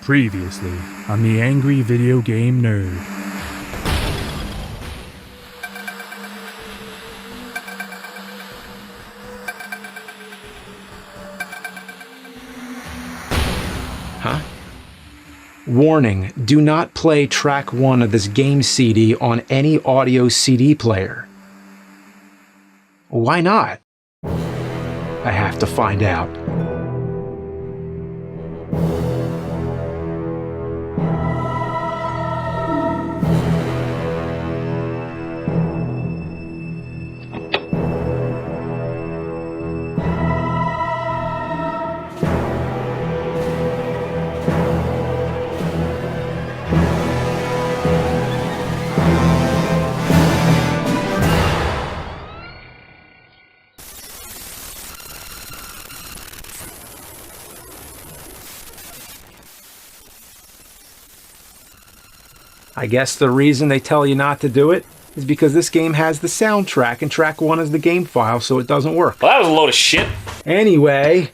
Previously on the Angry Video Game Nerd. Huh? Warning, do not play track 1 of this game CD on any audio CD player. Why not? I have to find out. I guess the reason they tell you not to do it is because this game has the soundtrack and track 1 is the game file, so it doesn't work. Well, that was a load of shit. Anyway,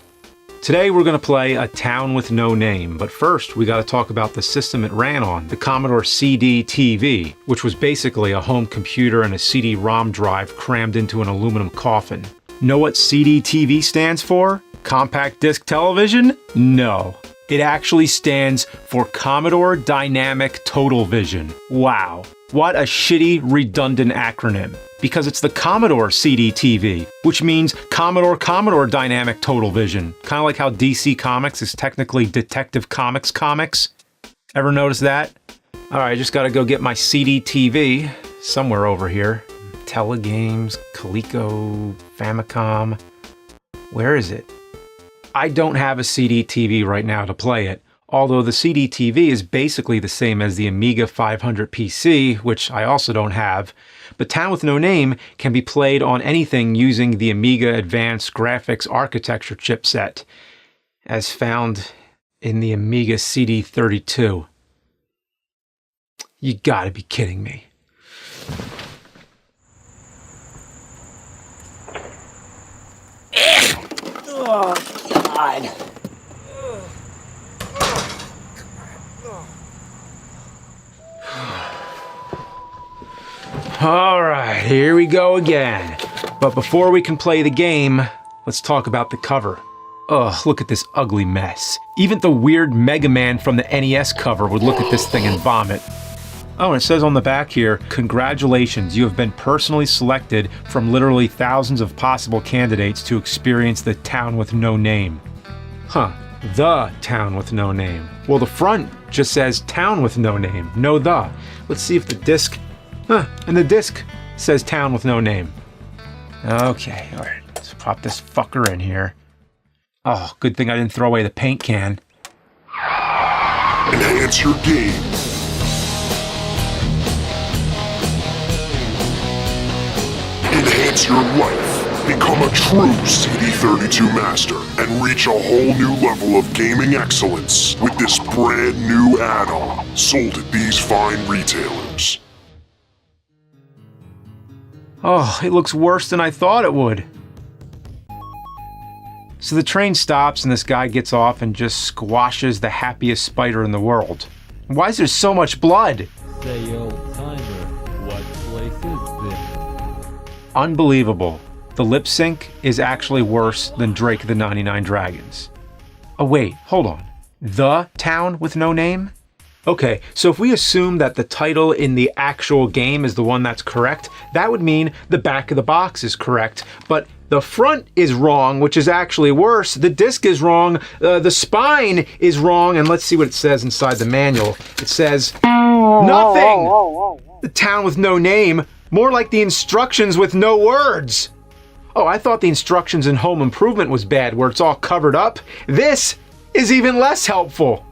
today we're going to play A Town with No Name, but first we got to talk about the system it ran on, the Commodore CDTV, which was basically a home computer and a CD-ROM drive crammed into an aluminum coffin. Know what CDTV stands for? Compact disc television? No. It actually stands for Commodore Dynamic Total Vision. Wow. What a shitty, redundant acronym. Because it's the Commodore CDTV, which means Commodore Dynamic Total Vision. Kind of like how DC Comics is technically Detective Comics comics. Ever notice that? Alright, I just gotta go get my CDTV somewhere over here. Telegames, Coleco, Famicom. Where is it? I don't have a CDTV right now to play it, although the CDTV is basically the same as the Amiga 500 PC, which I also don't have, but Town with No Name can be played on anything using the Amiga Advanced Graphics Architecture chipset, as found in the Amiga CD32. You gotta be kidding me. Oh, God. All right, here we go again. But before we can play the game, let's talk about the cover. Ugh, look at this ugly mess. Even the weird Mega Man from the NES cover would look at this thing and vomit. Oh, and it says on the back here, congratulations, you have been personally selected from literally thousands of possible candidates to experience the Town with No Name. Huh, the Town with No Name. Well, the front just says Town with No Name, no the. Let's see if the disc, and the disc says Town with No Name. Okay, all right, let's pop this fucker in here. Oh, good thing I didn't throw away the paint can. Enhance your game. Enhance your life, become a true CD32 master, and reach a whole new level of gaming excellence with this brand new add-on, sold at these fine retailers. Oh, it looks worse than I thought it would. So the train stops and this guy gets off and just squashes the happiest spider in the world. Why is there so much blood? Say, old timer, what place is this? Unbelievable. The lip sync is actually worse than Drake the 99 Dragons. Oh wait, hold on. The Town with No Name? Okay, so if we assume that the title in the actual game is the one that's correct, that would mean the back of the box is correct, but the front is wrong, which is actually worse. The disc is wrong, the spine is wrong, and let's see what it says inside the manual. It says, nothing! The Town with No Name. More like the instructions with no words. Oh, I thought the instructions in Home Improvement was bad, where it's all covered up. This is even less helpful.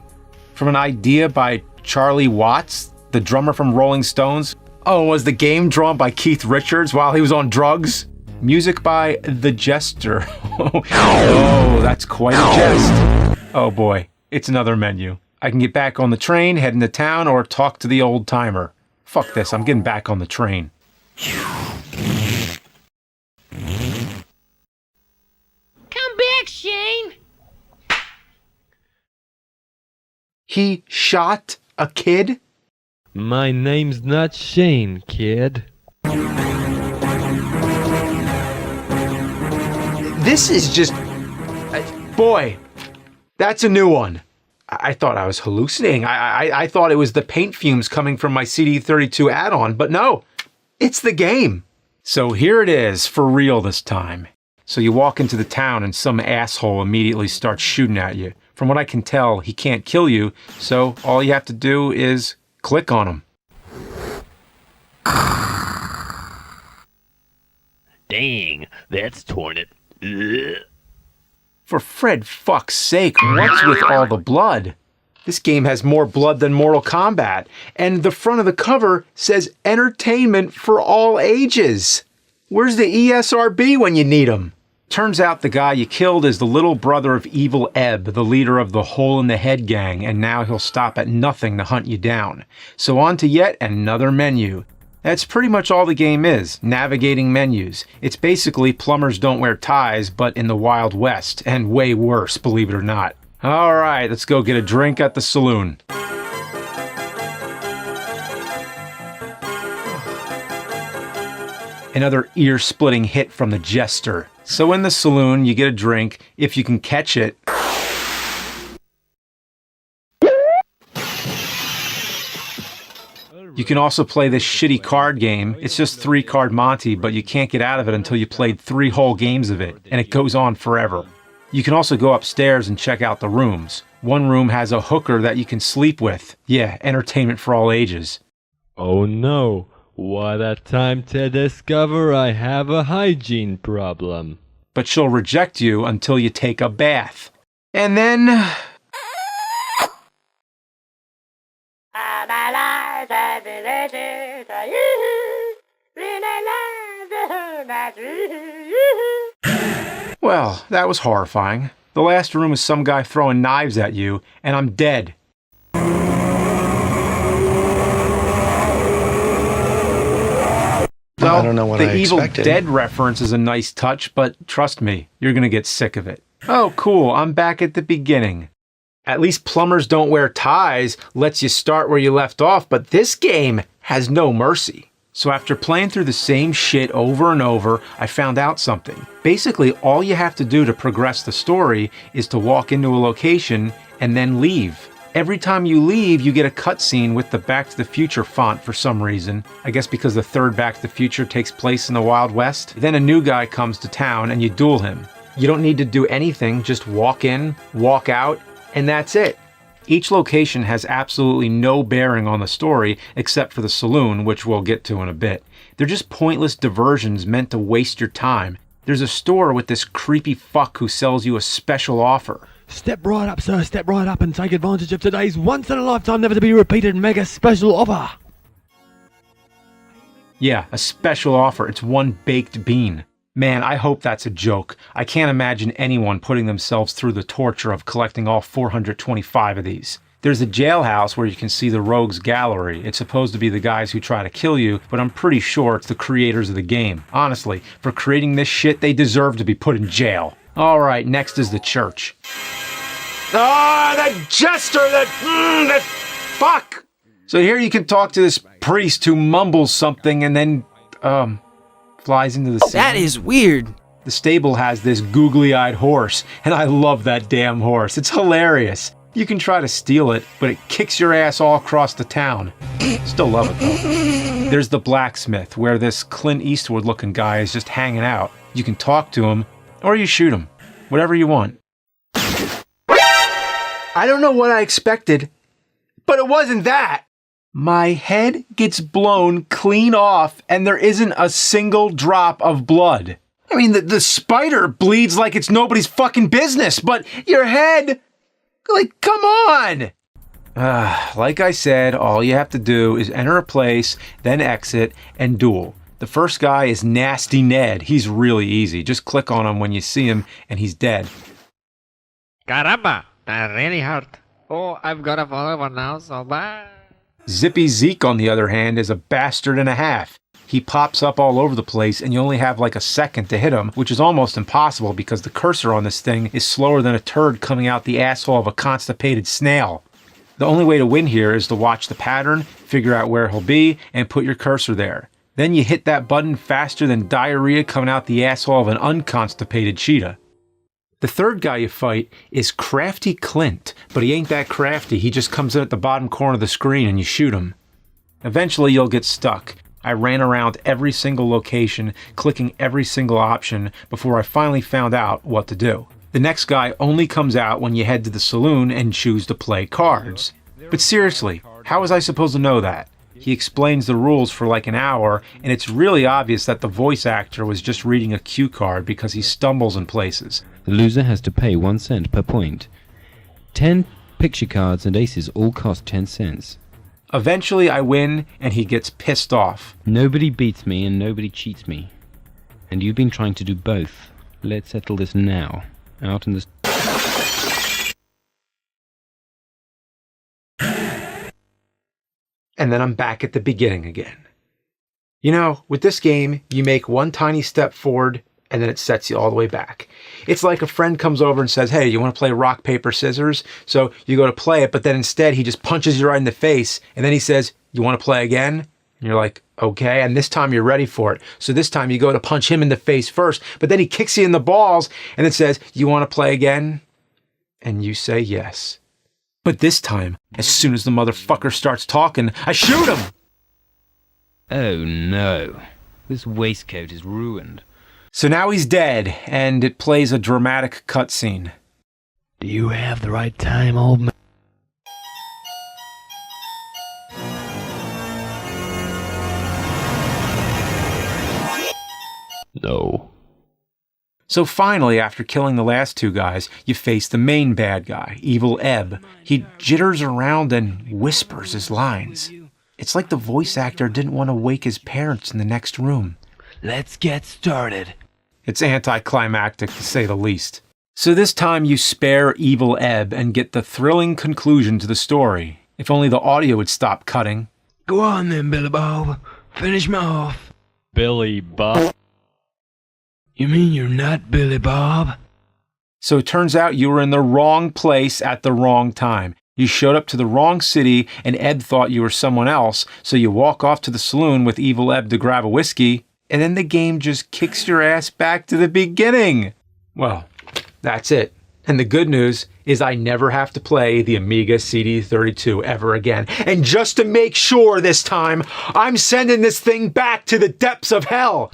From an idea by Charlie Watts, the drummer from Rolling Stones. Oh, was the game drawn by Keith Richards while he was on drugs? Music by The Jester. Oh, that's quite a jest. Oh boy, it's another menu. I can get back on the train, head into town, or talk to the old timer. Fuck this, I'm getting back on the train. Come back, Shane! He shot a kid? My name's not Shane, kid. This is just... boy, that's a new one. I thought I was hallucinating. I thought it was the paint fumes coming from my CD32 add-on, but no, it's the game. So here it is, for real this time. So you walk into the town and some asshole immediately starts shooting at you. From what I can tell, he can't kill you, so all you have to do is click on him. Dang, that's torn it. Ugh. For Fred fuck's sake, what's with all the blood? This game has more blood than Mortal Kombat, and the front of the cover says entertainment for all ages. Where's the ESRB when you need him? Turns out the guy you killed is the little brother of Evil Ebb, the leader of the Hole in the Head gang, and now he'll stop at nothing to hunt you down. So on to yet another menu. That's pretty much all the game is, navigating menus. It's basically Plumbers Don't Wear Ties, but in the Wild West, and way worse, believe it or not. Alright, let's go get a drink at the saloon. Another ear-splitting hit from the jester. So in the saloon, you get a drink, if you can catch it. You can also play this shitty card game. It's just 3-card Monty, but you can't get out of it until you played 3 whole games of it, and it goes on forever. You can also go upstairs and check out the rooms. One room has a hooker that you can sleep with. Yeah, entertainment for all ages. Oh no, what a time to discover I have a hygiene problem. But she'll reject you until you take a bath. And then... well, that was horrifying. The last room is some guy throwing knives at you, and I'm dead. Well, I don't know what the I Evil expected. Dead reference is a nice touch, but trust me, you're gonna get sick of it. Oh, cool, I'm back at the beginning. At least Plumbers Don't Wear Ties lets you start where you left off, but this game has no mercy. So after playing through the same shit over and over, I found out something. Basically, all you have to do to progress the story is to walk into a location and then leave. Every time you leave, you get a cutscene with the Back to the Future font for some reason. I guess because the third Back to the Future takes place in the Wild West. Then a new guy comes to town and you duel him. You don't need to do anything, just walk in, walk out, and that's it. Each location has absolutely no bearing on the story except for the saloon, which we'll get to in a bit. They're just pointless diversions meant to waste your time. There's a store with this creepy fuck who sells you a special offer. Step right up, sir, step right up and take advantage of today's once-in-a-lifetime, never-to-be-repeated mega special offer. Yeah, a special offer. It's one baked bean. Man, I hope that's a joke. I can't imagine anyone putting themselves through the torture of collecting all 425 of these. There's a jailhouse where you can see the rogues gallery. It's supposed to be the guys who try to kill you, but I'm pretty sure it's the creators of the game. Honestly, for creating this shit, they deserve to be put in jail. Alright, next is the church. Ah, that jester! That fuck! So here you can talk to this priest who mumbles something and then, flies into the sea. That is weird. The stable has this googly-eyed horse, and I love that damn horse. It's hilarious. You can try to steal it, but it kicks your ass all across the town. Still love it, though. There's the blacksmith, where this Clint Eastwood-looking guy is just hanging out. You can talk to him, or you shoot him. Whatever you want. I don't know what I expected, but it wasn't that. My head gets blown clean off, and there isn't a single drop of blood. I mean, the spider bleeds like it's nobody's fucking business, but your head... like, come on! Like I said, all you have to do is enter a place, then exit, and duel. The first guy is Nasty Ned. He's really easy. Just click on him when you see him, and he's dead. Caramba, that really hurt. Oh, I've got a follower now, so bye. Zippy Zeke, on the other hand, is a bastard and a half. He pops up all over the place, and you only have like a second to hit him, which is almost impossible because the cursor on this thing is slower than a turd coming out the asshole of a constipated snail. The only way to win here is to watch the pattern, figure out where he'll be, and put your cursor there. Then you hit that button faster than diarrhea coming out the asshole of an unconstipated cheetah. The third guy you fight is Crafty Clint, but he ain't that crafty. He just comes in at the bottom corner of the screen and you shoot him. Eventually you'll get stuck. I ran around every single location, clicking every single option before I finally found out what to do. The next guy only comes out when you head to the saloon and choose to play cards. But seriously, how was I supposed to know that? He explains the rules for like an hour, and it's really obvious that the voice actor was just reading a cue card because he stumbles in places. The loser has to pay 1 cent per point. 10 picture cards and aces all cost 10 cents. Eventually I win, and he gets pissed off. Nobody beats me and nobody cheats me. And you've been trying to do both. Let's settle this now. Out in the... And then I'm back at the beginning again. You know, with this game, you make one tiny step forward, and then it sets you all the way back. It's like a friend comes over and says, hey, you want to play rock, paper, scissors? So you go to play it, but then instead he just punches you right in the face, and then he says, you want to play again? And you're like, okay, and this time you're ready for it. So this time you go to punch him in the face first, but then he kicks you in the balls, and then says, you want to play again? And you say yes. But this time, as soon as the motherfucker starts talking, I shoot him! Oh no. This waistcoat is ruined. So now he's dead, and it plays a dramatic cutscene. Do you have the right time, old man? No. So finally, after killing the last two guys, you face the main bad guy, Evil Ebb. He jitters around and whispers his lines. It's like the voice actor didn't want to wake his parents in the next room. Let's get started. It's anticlimactic, to say the least. So this time you spare Evil Ebb and get the thrilling conclusion to the story. If only the audio would stop cutting. Go on then, Billy Bob. Finish me off. Billy Bob? You mean you're not Billy Bob? So it turns out you were in the wrong place at the wrong time. You showed up to the wrong city, and Ed thought you were someone else, so you walk off to the saloon with Evil Ebb to grab a whiskey, and then the game just kicks your ass back to the beginning. Well, that's it. And the good news is I never have to play the Amiga CD32 ever again. And just to make sure this time, I'm sending this thing back to the depths of hell.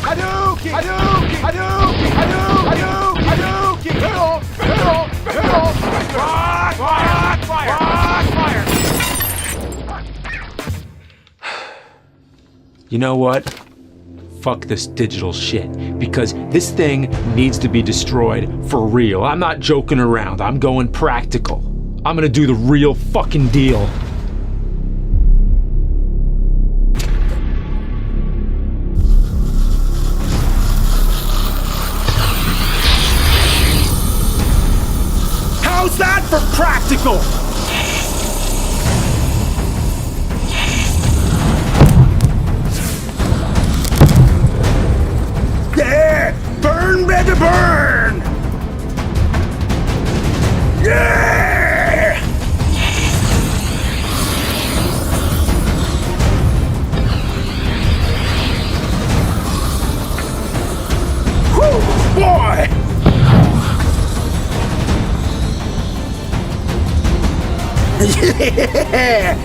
Hadouken! Hadouken! Hadouken! Hadouken! Hadouken! Hadouken! Rock! Fire! Fire! You know what? Fuck this digital shit, because this thing needs to be destroyed for real. I'm not joking around. I'm going practical. I'm gonna do the real fucking deal. How's that for practical? Yeah! Burn, baby, burn! Yeah! Whew, boy! Yeah!